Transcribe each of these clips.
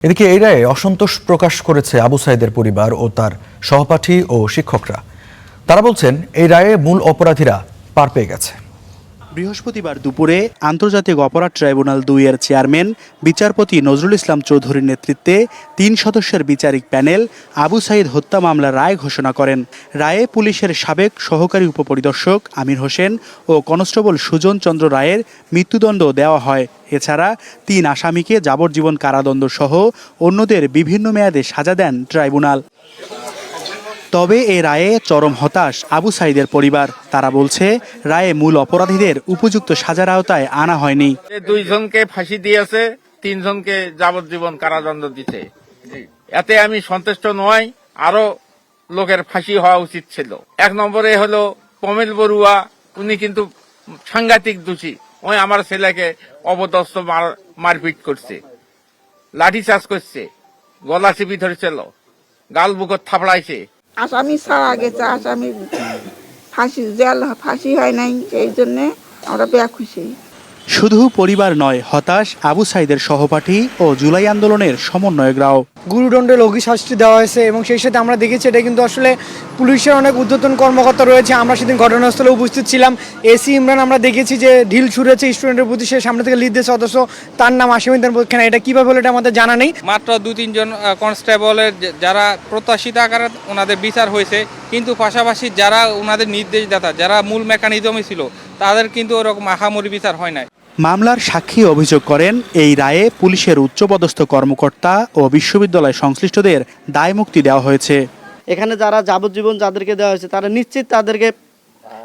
এদিকে এই রায়ে অসন্তোষ প্রকাশ করেছে আবু সাইদের পরিবার ও তার সহপাঠী ও শিক্ষকরা। তারা বলছেন এই রায়ে মূল অপরাধীরা পার পেয়ে গেছে। বৃহস্পতিবার দুপুরে আন্তর্জাতিক অপরাধ ট্রাইব্যুনাল ২ এর চেয়ারম্যান বিচারপতি নজরুল ইসলাম চৌধুরীর নেতৃত্বে ৩ সদস্যের বিচারিক প্যানেল আবু সাইদ হত্যা মামলার রায় ঘোষণা করেন। রায়ে পুলিশের সাবেক সহকারী উপপরিদর্শক আমির হোসেন ও কনস্টেবল সুজন চন্দ্র রায়ের মৃত্যুদণ্ড দেওয়া হয়। এছাড়া ৩ আসামিকে যাবজ্জীবন কারাদণ্ড সহ অন্যদের বিভিন্ন মেয়াদে সাজা দেন ট্রাইব্যুনাল। তবে এ রায়ে চরম হতাশ আবু সাইদের পরিবার। তারা বলছে রায়ে মূল অপরাধীদের উপযুক্ত সাজার আওতায় আনা হয়নি। ২ জনকে ফাঁসি দিয়েছে, ৩ জনকে যাবজ্জীবন কারাদণ্ড দিতে। এতে আমি সন্তুষ্ট নই, আরো লোকের ফাঁসি হওয়া উচিত ছিল। ১ নম্বরে হলো পমেল বড়ুয়া, উনি কিন্তু সাংঘাতিক দোষী। ওই আমার ছেলেকে অপদস্থ মারপিট করছে, লাঠিচার্জ করছে, গলা চিপি ধরেছিল, গাল বুকত থাপড়াইছে। আসামি ছাড়া গেছে, আসামি ফাঁসি হয় নাই, এই জন্যে আমরা বেখুশি। শুধু পরিবার নয়, হতাশ আবু সাইদের সহপাঠী ও জুলাই আন্দোলনের সমন্বয়করাও। গুরুদণ্ডে লঘু শাস্তি দেওয়া হয়েছে এবং সেই সাথে আমরা দেখেছি এটা কিন্তু আসলে পুলিশের অনেক ঊর্ধ্বতন কর্মকর্তা রয়েছে। আমরা সেদিন ঘটনাস্থলে উপস্থিত ছিলাম। এসি ইমরান আমরা দেখেছি যে ঢিল ছুঁড়েছে স্টুডেন্টের প্রতি, সে সামনে থেকে লিড দিয়েছে, অথচ তার নাম আসামিদের পক্ষে না। এটা কিভাবে হলো এটা আমাদের জানা নেই। মাত্র ২-৩ জন কনস্টেবলের যারা প্রত্যাশিত আকারে ওনাদের বিচার হয়েছে, কিন্তু পাশাপাশি যারা ওনাদের নির্দেশদাতা, যারা মূল মেকানিজমে ছিল, তাদের কিন্তু ওরকম আহামরি বিচার হয় নাই। মামলার সাক্ষী অভিযোগ করেন এই রায়ে পুলিশের উচ্চপদস্থ কর্মকর্তা ও বিশ্ববিদ্যালয় সংশ্লিষ্টদের দায় মুক্তি দেওয়া হয়েছে। এখানে যারা যাবজ্জীবন যাদেরকে দেওয়া হয়েছে তারা নিশ্চিত তাদেরকে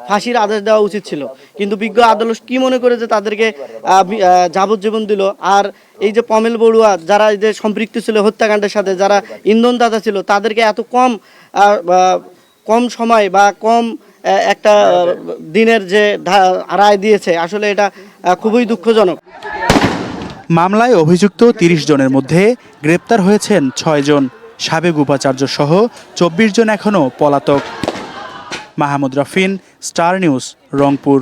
ফাঁসির আদেশ দেওয়া উচিত ছিল, কিন্তু বিজ্ঞ আদালত কি মনে করে যে তাদেরকে যাবজ্জীবন দিল। আর এই যে পমেল বড়ুয়া, যারা এই যে সম্পৃক্ত ছিল হত্যাকাণ্ডের সাথে, যারা ইন্ধনদাতা ছিল, তাদেরকে এত কম সময় বা কম একটা দিনের যে রায় দিয়েছে, আসলে এটা খুবই দুঃখজনক। মামলায় অভিযুক্ত ৩০ জনের মধ্যে গ্রেপ্তার হয়েছেন ৬ জন। সাবেক উপাচার্য সহ ২৪ জন এখনও পলাতক। Mahmud Rafin, star news, Rangpur.